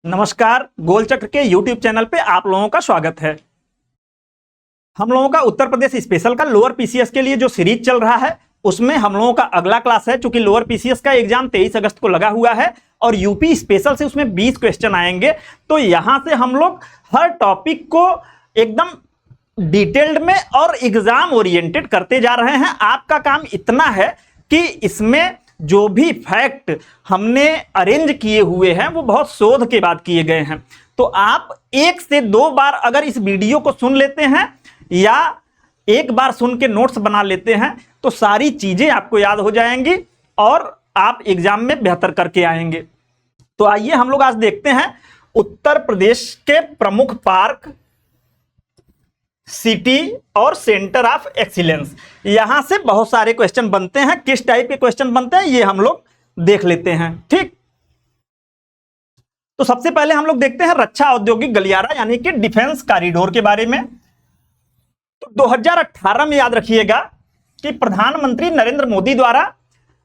नमस्कार, गोलचक्र के YouTube channel पे आप लोगों का स्वागत है। हम लोगों का उत्तर प्रदेश स्पेशल का लोअर पीसीएस के लिए जो सीरीज चल रहा है उसमें हम लोगों का अगला क्लास है। चूंकि लोअर पीसीएस का एग्जाम 23 अगस्त को लगा हुआ है और यूपी स्पेशल से उसमें 20 क्वेश्चन आएंगे, तो यहां से हम लोग हर टॉपिक को एकदम डिटेल्ड में और एग्जाम ओरिएंटेड करते जा रहे हैं। आपका काम इतना है कि इसमें जो भी फैक्ट हमने अरेंज किए हुए हैं वो बहुत शोध के बाद किए गए हैं। तो आप 1 से 2 बार अगर इस वीडियो को सुन लेते हैं या एक बार सुन के नोट्स बना लेते हैं तो सारी चीजें आपको याद हो जाएंगी और आप एग्जाम में बेहतर करके आएंगे। तो आइए हम लोग आज देखते हैं उत्तर प्रदेश के प्रमुख पार्क, सिटी और सेंटर ऑफ एक्सीलेंस। यहां से बहुत सारे क्वेश्चन बनते हैं। किस टाइप के क्वेश्चन बनते हैं ये हम लोग देख लेते हैं। ठीक, तो सबसे पहले हम लोग देखते हैं रक्षा औद्योगिक गलियारा यानी कि डिफेंस कॉरिडोर के बारे में। तो 2018 में याद रखिएगा कि प्रधानमंत्री नरेंद्र मोदी द्वारा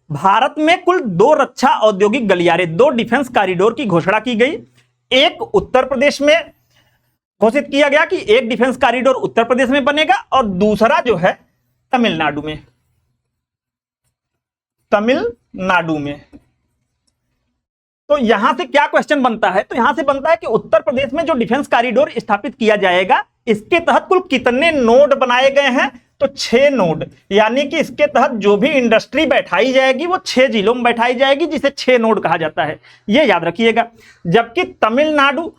भारत में कुल 2 रक्षा औद्योगिक गलियारे, 2 डिफेंस कॉरिडोर की घोषणा की गई। एक उत्तर प्रदेश में घोषित किया गया कि एक डिफेंस कॉरिडोर उत्तर प्रदेश में बनेगा और दूसरा जो है तमिलनाडु में। तो यहां से क्या क्वेश्चन बनता है? तो यहां से बनता है कि उत्तर प्रदेश में जो डिफेंस कॉरिडोर स्थापित किया जाएगा इसके तहत कुल कितने नोड बनाए गए हैं? तो 6 नोड, यानी कि इसके तहत जो भी इंडस्ट्री बैठाई जाएगी वो 6 जिलों में बैठाई जाएगी, जिसे 6 नोड कहा जाता है। यह याद रखिएगा। जबकि तमिलनाडु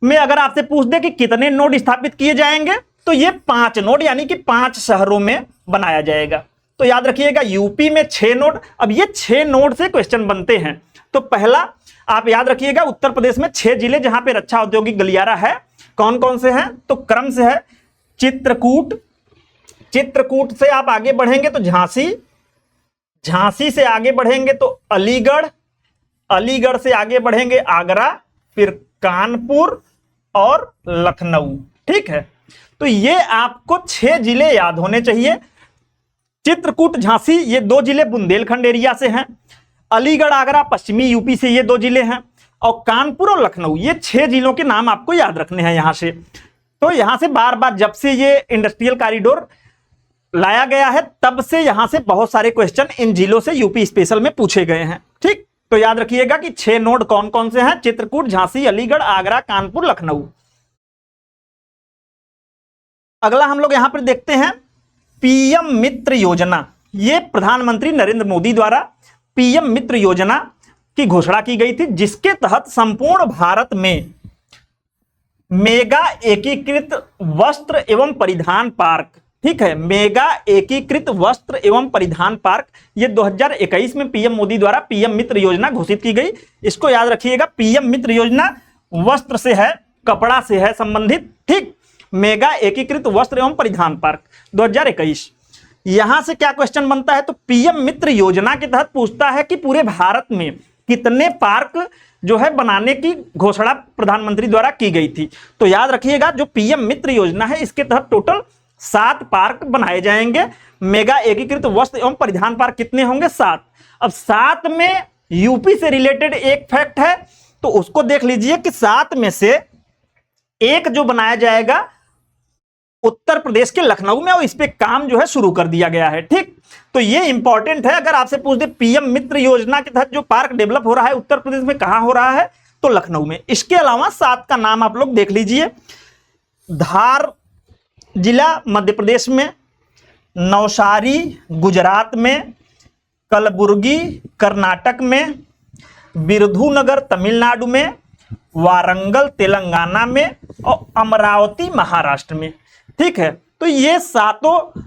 में अगर आपसे पूछ दे कि कितने नोड स्थापित किए जाएंगे तो ये 5 नोड यानी कि 5 शहरों में बनाया जाएगा। तो याद रखिएगा यूपी में 6 नोड। अब ये 6 नोड से क्वेश्चन बनते हैं। तो पहला आप याद रखिएगा, उत्तर प्रदेश में 6 जिले जहां पे रक्षा औद्योगिक गलियारा है, कौन कौन से हैं? तो क्रम से है चित्रकूट से आप आगे बढ़ेंगे तो झांसी से आगे बढ़ेंगे तो अलीगढ़ से आगे बढ़ेंगे आगरा, फिर कानपुर और लखनऊ। ठीक है, तो ये आपको 6 जिले याद होने चाहिए। चित्रकूट झांसी ये 2 जिले बुंदेलखंड एरिया से हैं। अलीगढ़ आगरा पश्चिमी यूपी से ये 2 जिले हैं और कानपुर और लखनऊ ये 6 जिलों के नाम आपको याद रखने हैं यहां से। तो यहां से बार बार जब से ये इंडस्ट्रियल कॉरिडोर लाया गया है तब से यहां से बहुत सारे क्वेश्चन इन जिलों से यूपी स्पेशल में पूछे गए हैं। ठीक, तो याद रखिएगा कि 6 नोड कौन कौन से हैं? चित्रकूट, झांसी, अलीगढ़, आगरा, कानपुर, लखनऊ। अगला हम लोग यहां पर देखते हैं पीएम मित्र योजना। ये प्रधानमंत्री नरेंद्र मोदी द्वारा पीएम मित्र योजना की घोषणा की गई थी, जिसके तहत संपूर्ण भारत में मेगा एकीकृत वस्त्र एवं परिधान पार्क, ठीक है, मेगा एकीकृत वस्त्र एवं परिधान पार्क, ये 2021 में पीएम मोदी द्वारा पीएम मित्र योजना घोषित की गई। इसको याद रखिएगा, पीएम मित्र योजना वस्त्र से है, कपड़ा से है संबंधित। ठीक, मेगा एकीकृत वस्त्र एवं परिधान पार्क 2021। यहां से क्या क्वेश्चन बनता है? तो पीएम मित्र योजना के तहत पूछता है कि पूरे भारत में कितने पार्क जो है बनाने की घोषणा प्रधानमंत्री द्वारा की गई थी। तो याद रखिएगा, जो पीएम मित्र योजना है इसके तहत टोटल 7 पार्क बनाए जाएंगे। मेगा एकीकृत वस्त्र एवं परिधान पार्क कितने होंगे? 7। अब 7 में यूपी से रिलेटेड एक फैक्ट है तो उसको देख लीजिए कि 7 में से एक जो बनाया जाएगा उत्तर प्रदेश के लखनऊ में, और इस पे काम जो है शुरू कर दिया गया है। ठीक, तो ये इंपॉर्टेंट है। अगर आपसे पूछ दे पीएम मित्र योजना के तहत जो पार्क डेवलप हो रहा है उत्तर प्रदेश में, कहां हो रहा है? तो लखनऊ में। इसके अलावा 7 का नाम आप लोग देख लीजिए। धार जिला मध्य प्रदेश में, नवसारी गुजरात में, कलबुर्गी कर्नाटक में, बिरधुनगर तमिलनाडु में, वारंगल तेलंगाना में और अमरावती महाराष्ट्र में। ठीक है, तो ये 7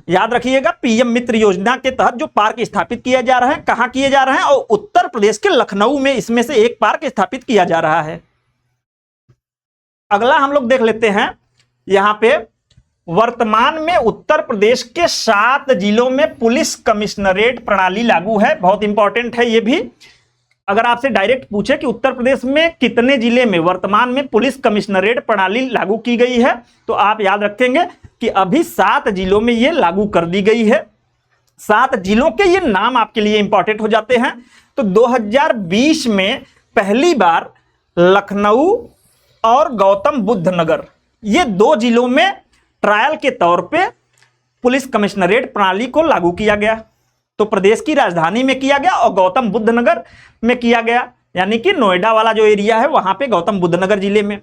याद रखिएगा पीएम मित्र योजना के तहत जो पार्क स्थापित किया जा रहा है, कहां किए जा रहे हैं? और उत्तर प्रदेश के लखनऊ में इसमें से एक पार्क स्थापित किया जा रहा है। अगला हम लोग देख लेते हैं, यहां पे वर्तमान में उत्तर प्रदेश के 7 जिलों में पुलिस कमिश्नरेट प्रणाली लागू है। बहुत इंपॉर्टेंट है ये भी। अगर आपसे डायरेक्ट पूछे कि उत्तर प्रदेश में कितने जिले में वर्तमान में पुलिस कमिश्नरेट प्रणाली लागू की गई है, तो आप याद रखेंगे कि अभी 7 जिलों में ये लागू कर दी गई है। 7 जिलों के ये नाम आपके लिए इंपॉर्टेंट हो जाते हैं। तो 2020 में पहली बार लखनऊ और गौतम बुद्ध नगर, ये 2 जिलों में ट्रायल के तौर पे पुलिस कमिश्नरेट प्रणाली को लागू किया गया। तो प्रदेश की राजधानी में किया गया और गौतम बुद्ध नगर में किया गया, यानी कि नोएडा वाला जो एरिया है वहां पे गौतम बुद्ध नगर जिले में।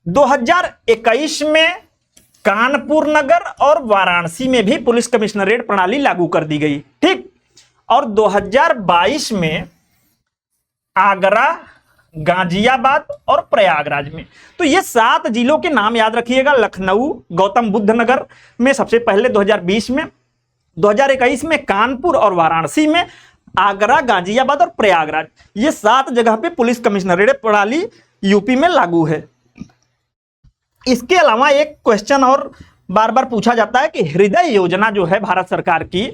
2021 में कानपुर नगर और वाराणसी में भी पुलिस कमिश्नरेट प्रणाली लागू कर दी गई, ठीक। और 2022 में आगरा, गाजियाबाद और प्रयागराज में। तो ये 7 जिलों के नाम याद रखिएगा। लखनऊ, गौतम बुद्ध नगर में सबसे पहले 2020 में, 2021 में कानपुर और वाराणसी में, आगरा, गाजियाबाद और प्रयागराज, ये 7 जगह पे पुलिस कमिश्नरेट प्रणाली यूपी में लागू है। इसके अलावा एक क्वेश्चन और बार बार पूछा जाता है कि हृदय योजना जो है भारत सरकार की,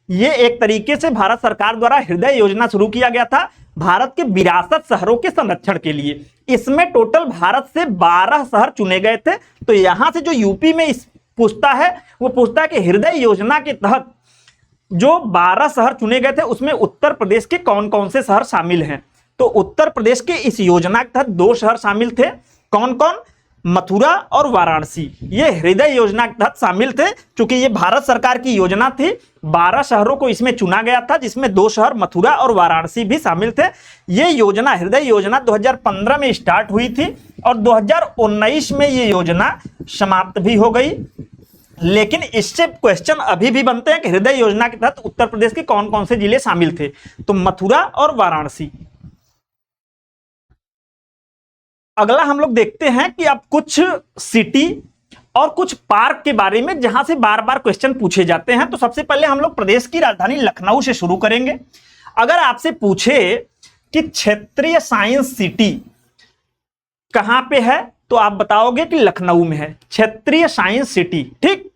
ये एक तरीके से भारत सरकार द्वारा हृदय योजना शुरू किया गया था भारत के विरासत शहरों के संरक्षण के लिए। इसमें टोटल भारत से 12 शहर चुने गए थे। तो यहां से जो यूपी में पूछता है वो पूछता है कि हृदय योजना के तहत जो 12 शहर चुने गए थे उसमें उत्तर प्रदेश के कौन कौन से शहर शामिल हैं। तो उत्तर प्रदेश के इस योजना के तहत 2 शहर शामिल थे, कौन कौन? मथुरा और वाराणसी, ये हृदय योजना के तहत शामिल थे। क्योंकि ये भारत सरकार की योजना थी, 12 शहरों को इसमें चुना गया था, जिसमें 2 शहर मथुरा और वाराणसी भी शामिल थे। ये योजना, हृदय योजना 2015 में स्टार्ट हुई थी और 2019 में ये योजना समाप्त भी हो गई। लेकिन इससे क्वेश्चन अभी भी बनते हैं कि हृदय योजना के तहत उत्तर प्रदेश के कौन कौन से जिले शामिल थे। तो मथुरा और वाराणसी। अगला हम लोग देखते हैं कि अब कुछ सिटी और कुछ पार्क के बारे में जहां से बार बार क्वेश्चन पूछे जाते हैं। तो सबसे पहले हम लोग प्रदेश की राजधानी लखनऊ से शुरू करेंगे। अगर आपसे पूछे कि क्षेत्रीय साइंस सिटी कहां पे है तो आप बताओगे कि लखनऊ में है, क्षेत्रीय साइंस सिटी, ठीक।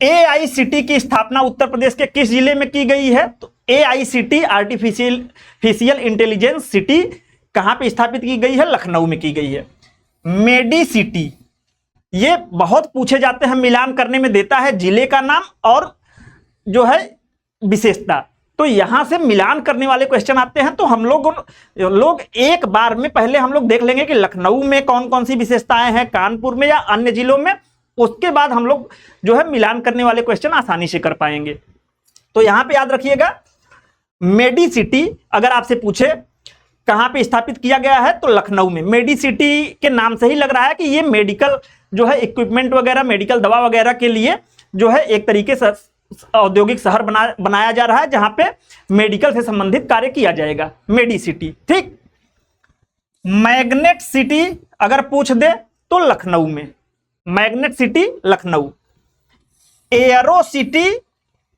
AICT की स्थापना उत्तर प्रदेश के किस जिले में की गई है? तो AICT आर्टिफिशियल इंटेलिजेंस सिटी कहां पे स्थापित की गई है? लखनऊ में की गई है। मेडी सिटी, ये बहुत पूछे जाते हैं, मिलान करने में देता है जिले का नाम और जो है विशेषता। तो यहां से मिलान करने वाले क्वेश्चन आते हैं। तो हम लोग एक बार में पहले हम लोग देख लेंगे कि लखनऊ में कौन कौन सी विशेषताएं हैं, कानपुर में या अन्य जिलों में। उसके बाद हम लोग जो है मिलान करने वाले क्वेश्चन आसानी से कर पाएंगे। तो यहां पे याद रखिएगा, मेडी सिटी अगर आपसे पूछे कहां पे स्थापित किया गया है तो लखनऊ में। मेडी सिटी के नाम से ही लग रहा है कि ये मेडिकल जो है इक्विपमेंट वगैरह, मेडिकल दवा वगैरह के लिए जो है एक तरीके से औद्योगिक शहर बनाया जा रहा है जहां पे मेडिकल से संबंधित कार्य किया जाएगा। मेडी सिटी, ठीक। मैग्नेट सिटी अगर पूछ दे तो लखनऊ में, magnet city Lucknow. Aero city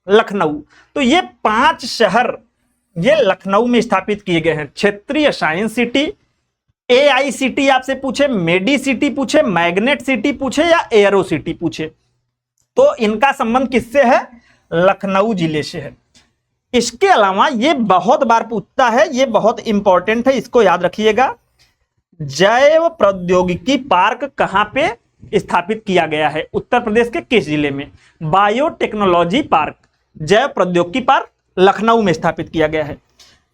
Lucknow. तो ये 5 शहर ये लखनऊ में स्थापित किए गए हैं। क्षेत्रीय साइंस सिटी, AICT आपसे पूछे, मेडी सिटी पूछे, मैग्नेट सिटी पूछे या एयरो सिटी पूछे, तो इनका संबंध किससे है? लखनऊ जिले से है। इसके अलावा ये बहुत बार पूछता है, ये बहुत इंपॉर्टेंट है, इसको याद रखिएगा। जैव प्रौद्योगिकी पार्क कहां पे स्थापित किया गया है? उत्तर प्रदेश के किस जिले में? बायोटेक्नोलॉजी पार्क, जैव प्रौद्योगिकी पार्क लखनऊ में स्थापित किया गया है।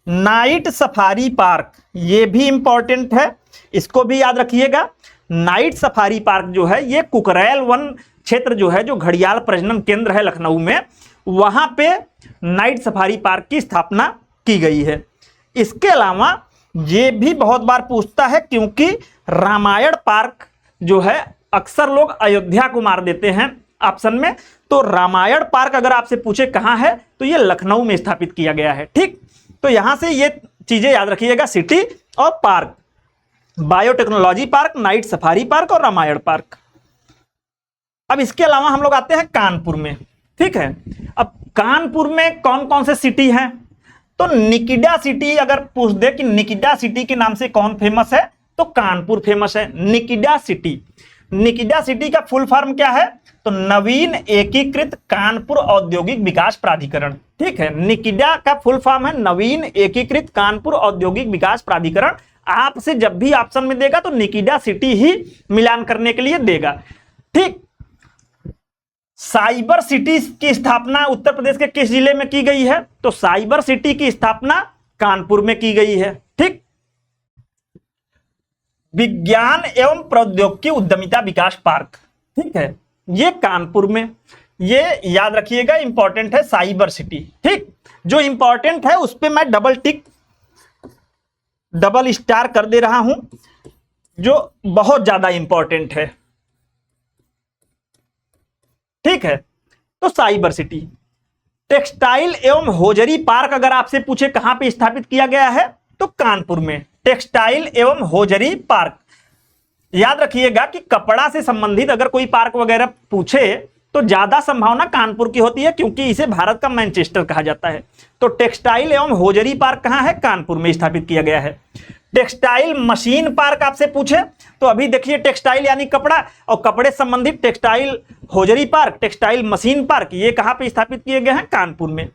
नाइट सफारी पार्क, ये भी इंपॉर्टेंट है, इसको भी याद रखिएगा। नाइट सफारी पार्क जो है ये कुकरेल वन क्षेत्र जो है, जो घड़ियाल प्रजनन केंद्र है लखनऊ में, वहां पे नाइट सफारी पार्क की स्थापना की गई है। इसके अलावा ये भी बहुत बार पूछता है, क्योंकि रामायण पार्क जो है अक्सर लोग अयोध्या को मार देते हैं ऑप्शन में। तो रामायण पार्क अगर आपसे पूछे कहां है तो ये लखनऊ में स्थापित किया गया है, ठीक। तो यहां से ये चीजें याद रखिएगा, सिटी और park, biotechnology park, night safari park और रामायण पार्क। अब इसके अलावा हम लोग आते हैं कानपुर में, ठीक है। अब कानपुर में कौन कौन से सिटी हैं? तो निकिडा सिटी अगर पूछ दे कि निकिडा सिटी के नाम से कौन फेमस है तो कानपुर फेमस है। निकिडा सिटी, निकिडा सिटी का फुल फॉर्म क्या है? तो नवीन एकीकृत कानपुर औद्योगिक विकास प्राधिकरण, ठीक है। निकिडा का फुल फॉर्म है नवीन एकीकृत कानपुर औद्योगिक विकास प्राधिकरण। आपसे जब भी ऑप्शन में देगा तो निकिडा सिटी ही मिलान करने के लिए देगा, ठीक। साइबर सिटी की स्थापना उत्तर प्रदेश के किस जिले में की गई है? तो साइबर सिटी की स्थापना कानपुर में की गई है, ठीक। विज्ञान एवं प्रौद्योगिकी उद्यमिता विकास पार्क, ठीक है, ये कानपुर में, ये याद रखिएगा इंपॉर्टेंट है। साइबर सिटी, ठीक, जो इंपॉर्टेंट है उस पर मैं डबल स्टार कर दे रहा हूं, जो बहुत ज्यादा इंपॉर्टेंट है, ठीक है। तो साइबर सिटी, टेक्सटाइल एवं होजरी पार्क अगर आपसे पूछे कहां पे स्थापित किया गया है तो कानपुर में, टेक्सटाइल एवं होजरी पार्क। याद रखिएगा कि कपड़ा से संबंधित अगर कोई पार्क वगैरह पूछे तो ज्यादा संभावना कानपुर की होती है, क्योंकि इसे भारत का मैनचेस्टर कहा जाता है। तो टेक्सटाइल एवं होजरी पार्क कहां है? कानपुर में स्थापित किया गया है। टेक्सटाइल मशीन पार्क आपसे पूछे तो अभी देखिए टेक्सटाइल यानी कपड़ा, और कपड़े संबंधित textile hosiery park, textile machine park, ये कहां पे स्थापित किए गए हैं? कानपुर में।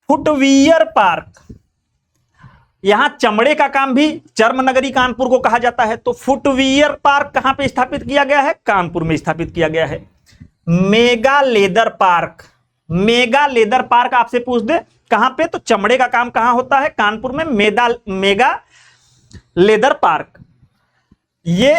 फुटवियर पार्क, यहां चमड़े का काम भी चर्म नगरी कानपुर को कहा जाता है, तो फुटवियर पार्क कहां पे स्थापित किया गया है? कानपुर में स्थापित किया गया है। Mega leather park, mega leather park आपसे पूछ दे कहां पे, तो चमड़े का काम कहां होता है? कानपुर में। मेगा लेदर पार्क, ये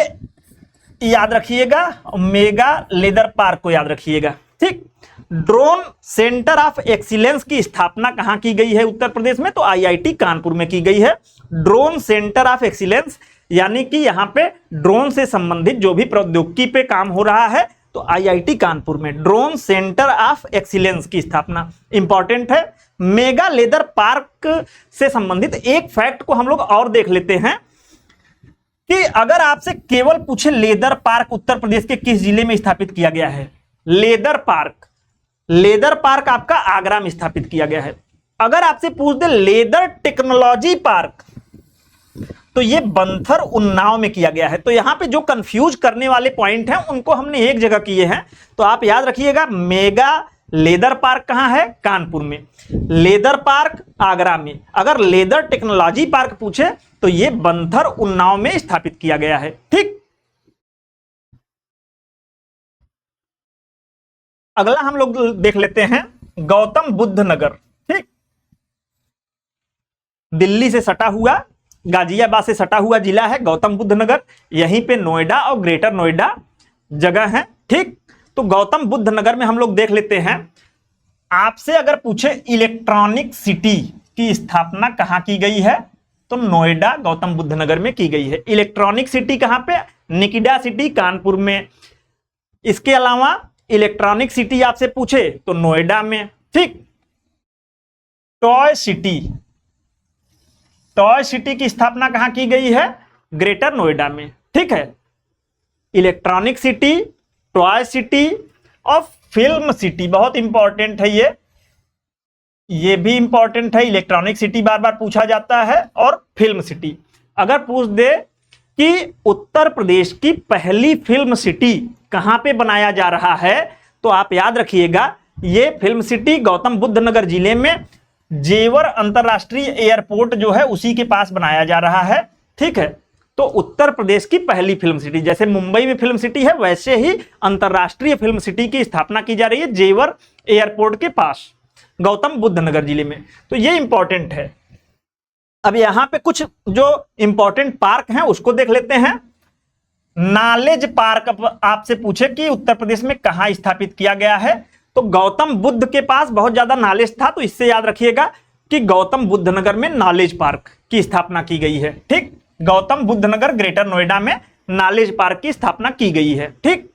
याद रखिएगा, मेगा लेदर पार्क को याद रखिएगा, ठीक। ड्रोन सेंटर ऑफ एक्सीलेंस की स्थापना कहां की गई है उत्तर प्रदेश में? तो आईआईटी कानपुर में की गई है। ड्रोन सेंटर ऑफ एक्सीलेंस यानी कि यहां पे ड्रोन से संबंधित जो भी प्रौद्योगिकी पे काम हो रहा है तो आईआईटी कानपुर में ड्रोन सेंटर ऑफ एक्सीलेंस की स्थापना इंपॉर्टेंट है। मेगा लेदर पार्क से संबंधित एक फैक्ट को हम लोग और देख लेते हैं कि अगर आपसे केवल पूछे लेदर पार्क उत्तर प्रदेश के किस जिले में स्थापित किया गया है? लेदर पार्क, लेदर पार्क आपका आगरा में स्थापित किया गया है। अगर आपसे पूछ दे लेदर टेक्नोलॉजी पार्क तो ये बंथर उन्नाव में किया गया है। तो यहां पे जो कंफ्यूज करने वाले पॉइंट हैं उनको हमने एक जगह किए हैं, तो आप याद रखिएगा मेगा लेदर पार्क कहां है? कानपुर में। लेदर पार्क आगरा में। अगर लेदर टेक्नोलॉजी पार्क पूछे तो ये बंथर उन्नाव में स्थापित किया गया है, ठीक। अगला हम लोग देख लेते हैं गौतम बुद्ध नगर, ठीक, दिल्ली से सटा हुआ, गाजियाबाद से सटा हुआ जिला है गौतम बुद्ध नगर। यहीं पे नोएडा और ग्रेटर नोएडा जगह है, ठीक। तो गौतम बुद्ध नगर में हम लोग देख लेते हैं, आपसे अगर पूछे इलेक्ट्रॉनिक सिटी की स्थापना कहां की गई है तो नोएडा गौतम बुद्ध नगर में की गई है। इलेक्ट्रॉनिक सिटी कहां पे? निकिडा सिटी कानपुर में। इसके अलावा इलेक्ट्रॉनिक सिटी आपसे पूछे तो नोएडा में, ठीक। टॉय सिटी, टॉय सिटी की स्थापना कहां की गई है? ग्रेटर नोएडा में, ठीक है। इलेक्ट्रॉनिक सिटी, टॉय सिटी और फिल्म सिटी बहुत इंपॉर्टेंट है, ये भी इंपॉर्टेंट है। इलेक्ट्रॉनिक सिटी बार बार पूछा जाता है, और फिल्म सिटी। अगर पूछ दे कि उत्तर प्रदेश की पहली फिल्म सिटी कहां पे बनाया जा रहा है तो आप याद रखिएगा ये फिल्म सिटी गौतम बुद्ध नगर जिले में जेवर अंतरराष्ट्रीय एयरपोर्ट जो है उसी के पास बनाया जा रहा है, ठीक है। तो उत्तर प्रदेश की पहली फिल्म सिटी, जैसे मुंबई में फिल्म सिटी है वैसे ही अंतरराष्ट्रीय फिल्म सिटी की स्थापना की जा रही है जेवर एयरपोर्ट के पास गौतम बुद्ध नगर जिले में। तो ये इंपॉर्टेंट है। अब यहां पे कुछ जो इंपॉर्टेंट पार्क हैं उसको देख लेते हैं। नॉलेज पार्क आपसे पूछे कि उत्तर प्रदेश में कहां स्थापित किया गया है तो गौतम बुद्ध के पास बहुत ज्यादा नॉलेज था, तो इससे याद रखिएगा कि गौतम बुद्ध नगर में नॉलेज पार्क की स्थापना की गई है, ठीक। गौतम बुद्ध नगर ग्रेटर नोएडा में नॉलेज पार्क की स्थापना की गई है, ठीक।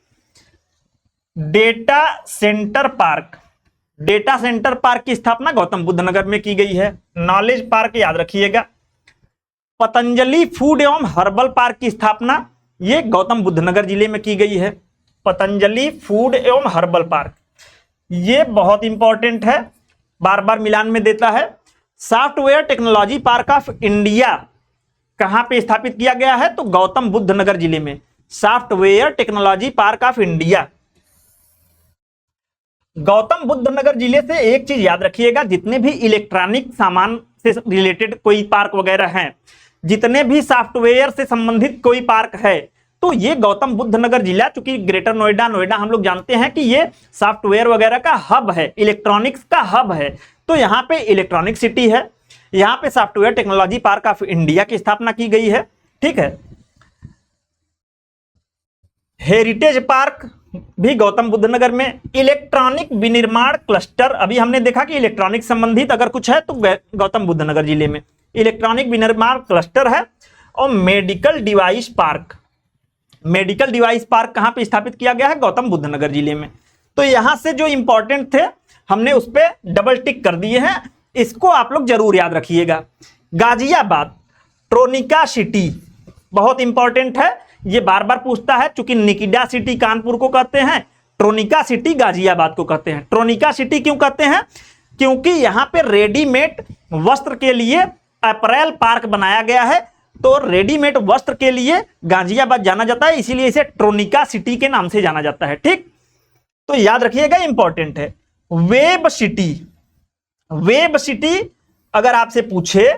Data centre park, data centre park की स्थापना गौतम बुद्ध नगर में की गई है। नॉलेज पार्क याद रखिएगा। पतंजलि फूड एवं हर्बल पार्क की स्थापना ये गौतम बुद्ध नगर जिले में की गई है। पतंजलि फूड एवं हर्बल पार्क ये बहुत इंपॉर्टेंट है, बार बार मिलान में देता है। Software technology park of India कहां पे स्थापित किया गया है तो गौतम बुद्ध नगर जिले में। Software technology park of India. Gautam Buddh Nagar जिले से एक चीज याद रखिएगा, जितने भी इलेक्ट्रॉनिक सामान से रिलेटेड कोई पार्क वगैरह हैं, जितने भी सॉफ्टवेयर से संबंधित कोई पार्क है तो ये गौतम बुद्ध नगर जिला, चूंकि ग्रेटर नोएडा हम लोग जानते हैं कि ये सॉफ्टवेयर वगैरह का हब है, इलेक्ट्रॉनिक्स का हब है, तो यहाँ पे इलेक्ट्रॉनिक सिटी है, यहाँ पे software technology park of India की स्थापना की गई है, ठीक है। हेरिटेज पार्क भी गौतम बुद्ध नगर में। इलेक्ट्रॉनिक विनिर्माण क्लस्टर, अभी हमने देखा कि इलेक्ट्रॉनिक संबंधित अगर कुछ है तो गौतम बुद्ध नगर जिले में इलेक्ट्रॉनिक विनिर्माण क्लस्टर है। और medical device park, medical device park कहां पे स्थापित किया गया है? गौतम बुद्ध नगर जिले में। तो यहां से जो इंपॉर्टेंट थे हमने उस पर डबल टिक कर दिए हैं, इसको आप लोग जरूर याद रखिएगा। गाजियाबाद ट्रोनिका सिटी बहुत इंपॉर्टेंट है, ये बार बार पूछता है, चूंकि निकिडा सिटी कानपुर को कहते हैं, ट्रोनिका सिटी गाजियाबाद को कहते हैं। ट्रोनिका सिटी क्यों कहते हैं? क्योंकि यहां पे रेडीमेड वस्त्र के लिए अप्रैल पार्क बनाया गया है, तो रेडीमेड वस्त्र के लिए गाजियाबाद जाना जाता है, इसीलिए इसे ट्रोनिका सिटी के नाम से जाना जाता है। ठीक, तो याद रखिएगा, इंपॉर्टेंट है। वेब सिटी, वेब सिटी अगर आपसे पूछे,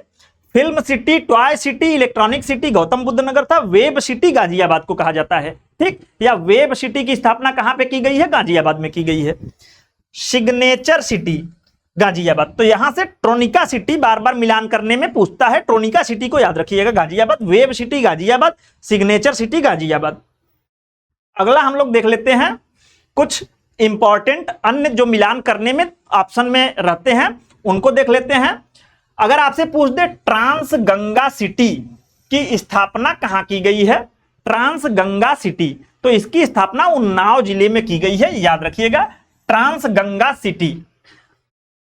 film city, toy city, electronic city Gautam Buddh Nagar था, वेब सिटी गाजियाबाद को कहा जाता है। ठीक, या वेब सिटी की स्थापना कहां पे की गई है? गाजियाबाद में की गई है। सिग्नेचर सिटी गाजियाबाद, तो यहां से ट्रोनिका सिटी बार बार मिलान करने में पूछता है, ट्रोनिका सिटी को याद रखिएगा Ghaziabad, web city Ghaziabad, signature city Ghaziabad. अगला हम लोग देख लेते हैं कुछ इंपॉर्टेंट अन्य जो मिलान करने में ऑप्शन में रहते हैं, उनको देख लेते हैं। अगर आपसे पूछ दे ट्रांस गंगा सिटी की स्थापना कहां की गई है? ट्रांस गंगा सिटी, तो इसकी स्थापना उन्नाव जिले में की गई है, याद रखिएगा, trans Ganga city.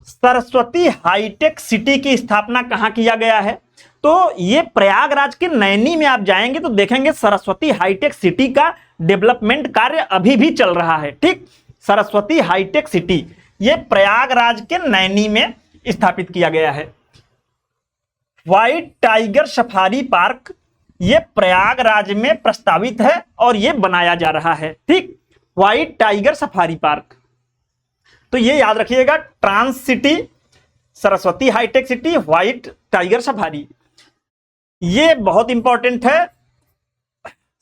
Saraswati hi tech city की स्थापना कहां किया गया है? तो ये प्रयागराज के नैनी में आप जाएंगे तो देखेंगे सरस्वती हाईटेक सिटी का डेवलपमेंट कार्य अभी भी चल रहा है। ठीक, सरस्वती हाईटेक सिटी ये प्रयागराज के नैनी में स्थापित किया गया है। व्हाइट टाइगर सफारी पार्क ये प्रयागराज में प्रस्तावित है और ये बनाया जा रहा है। ठीक, व्हाइट टाइगर सफारी पार्क, तो ये याद रखिएगा, trans city, Saraswati hi tech city, white tiger safari. ये बहुत इंपॉर्टेंट है।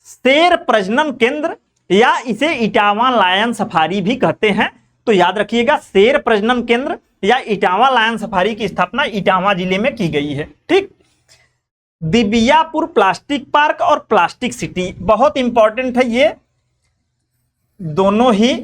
शेर प्रजनन केंद्र या इसे इटावा लायन सफारी भी कहते हैं, तो याद रखिएगा, शेर प्रजनन केंद्र या इटावा लायन सफारी की स्थापना इटावा जिले में की गई है। ठीक, दिबियापुर प्लास्टिक पार्क और प्लास्टिक सिटी बहुत इंपॉर्टेंट है, ये दोनों ही,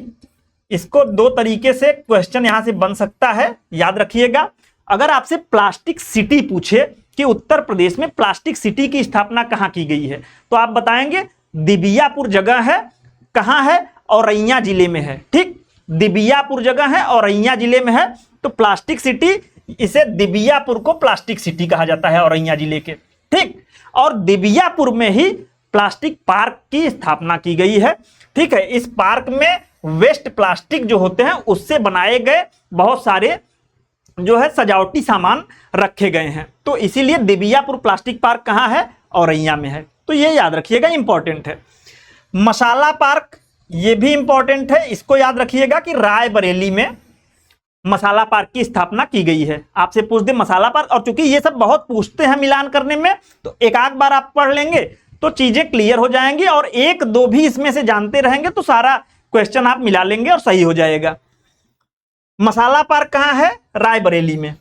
इसको दो तरीके से क्वेश्चन यहां से बन सकता है, याद रखिएगा। अगर आपसे प्लास्टिक सिटी पूछे कि उत्तर प्रदेश में प्लास्टिक सिटी की स्थापना कहां की गई है, तो आप बताएंगे दिबियापुर जगह है, कहां है? औरैया जिले में है। ठीक, दिबियापुर जगह है, औरैया जिले में है, तो प्लास्टिक सिटी, इसे दिबियापुर को प्लास्टिक सिटी कहा जाता है, औरैया जिले के। ठीक, और दिबियापुर में ही प्लास्टिक पार्क की स्थापना की गई है। ठीक है, इस पार्क में वेस्ट प्लास्टिक जो होते हैं उससे बनाए गए बहुत सारे जो है सजावटी सामान रखे गए हैं, तो इसीलिए दिबियापुर प्लास्टिक पार्क कहां है? औरैया में है, तो ये याद रखिएगा, इंपॉर्टेंट है। मसाला पार्क ये भी इंपॉर्टेंट है, इसको याद रखिएगा कि रायबरेली में मसाला पार्क की स्थापना की गई है। आपसे पूछ दे मसाला पार्क, और चूंकि ये सब बहुत पूछते हैं मिलान करने में, तो एक आध बार आप पढ़ लेंगे तो चीजें क्लियर हो जाएंगी, और एक दो भी इसमें से जानते रहेंगे तो सारा क्वेश्चन आप मिला लेंगे और सही हो जाएगा। मसाला पार्क कहां है? रायबरेली में।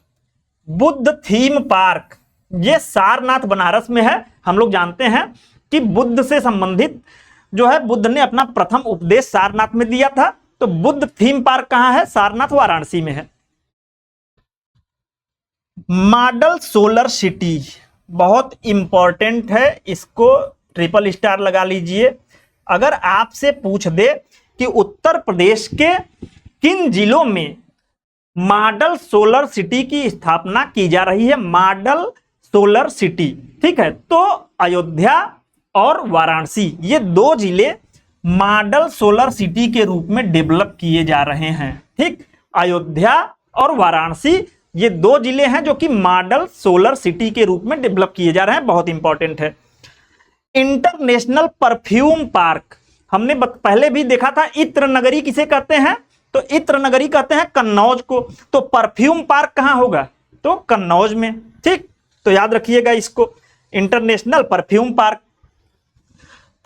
बुद्ध थीम पार्क ये सारनाथ बनारस में है। हम लोग जानते हैं कि बुद्ध से संबंधित जो है, बुद्ध ने अपना प्रथम उपदेश सारनाथ में दिया था, तो बुद्ध थीम पार्क कहां है? सारनाथ वाराणसी में है। मॉडल सोलर सिटी बहुत इंपॉर्टेंट है, इसको ट्रिपल स्टार लगा लीजिए। अगर आपसे पूछ दे कि उत्तर प्रदेश के किन जिलों में मॉडल सोलर सिटी की स्थापना की जा रही है, मॉडल सोलर सिटी, ठीक है, तो अयोध्या और वाराणसी ये दो जिले मॉडल सोलर सिटी के रूप में डेवलप किए जा रहे हैं। ठीक, अयोध्या और वाराणसी ये दो जिले हैं जो कि मॉडल सोलर सिटी के रूप में डेवलप किए जा रहे हैं, बहुत इंपॉर्टेंट है। इंटरनेशनल परफ्यूम पार्क हमने पहले भी देखा था। इत्र नगरी किसे कहते हैं? तो इत्र नगरी कहते हैं कन्नौज को, तो परफ्यूम पार्क कहां होगा? तो कन्नौज में। ठीक, तो याद रखिएगा इसको, international perfume park.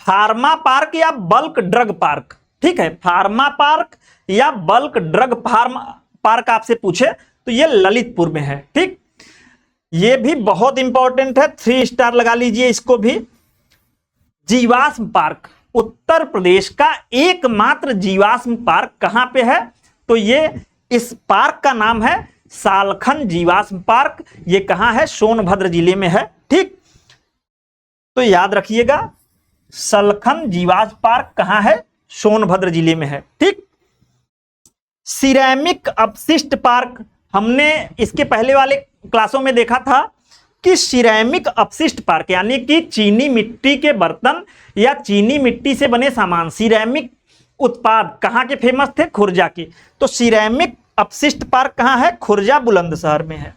Pharma park या बल्क ड्रग पार्क, ठीक है, फार्मा पार्क या बल्क ड्रग पार्क आपसे पूछे तो ये ललितपुर में है। ठीक, ये भी बहुत इंपॉर्टेंट है, 3 स्टार लगा लीजिए इसको भी। जीवाश्म पार्क उत्तर प्रदेश का एकमात्र जीवाश्म पार्क कहां पे है? तो ये इस पार्क का नाम है सालखन जीवाश्म पार्क। ये कहां है? सोनभद्र जिले में है। ठीक, तो याद रखिएगा, सालखन जीवाश्म पार्क कहां है? सोनभद्र जिले में है। ठीक, सिरेमिक अपशिष्ट पार्क, हमने इसके पहले वाले क्लासों में देखा था कि सिरेमिक अपशिष्ट पार्क यानी कि चीनी मिट्टी के बर्तन या चीनी मिट्टी से बने सामान, सिरेमिक उत्पाद कहाँ के फेमस थे? खुर्जा के। तो सिरेमिक अपशिष्ट पार्क कहाँ है? खुर्जा बुलंदशहर में है।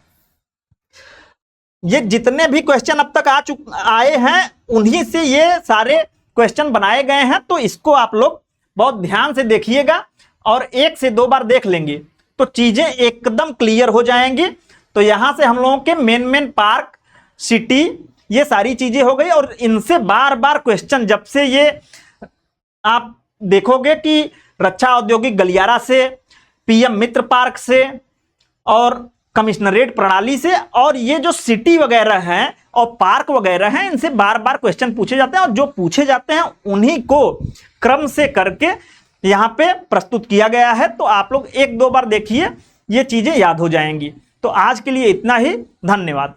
ये जितने भी क्वेश्चन अब तक आए हैं उन्हीं से ये सारे क्वेश्चन बनाए गए हैं, तो इसको आप लोग बहुत ध्यान से देखिएगा और 1 से 2 बार देख लेंगे तो चीजें एकदम क्लियर हो जाएंगी। तो यहां से हम लोगों के मेन पार्क, सिटी, ये सारी चीजें हो गई और इनसे बार बार क्वेश्चन, जब से ये आप देखोगे कि रक्षा औद्योगिक गलियारा से, पीएम मित्र पार्क से और कमिश्नरेट प्रणाली से, और ये जो सिटी वगैरह हैं और पार्क वगैरह हैं, इनसे बार बार क्वेश्चन पूछे जाते हैं और जो पूछे जाते हैं उन्हीं को क्रम से करके यहाँ पे प्रस्तुत किया गया है। तो आप लोग 1-2 बार देखिए, ये चीजें याद हो जाएंगी। तो आज के लिए इतना ही, धन्यवाद।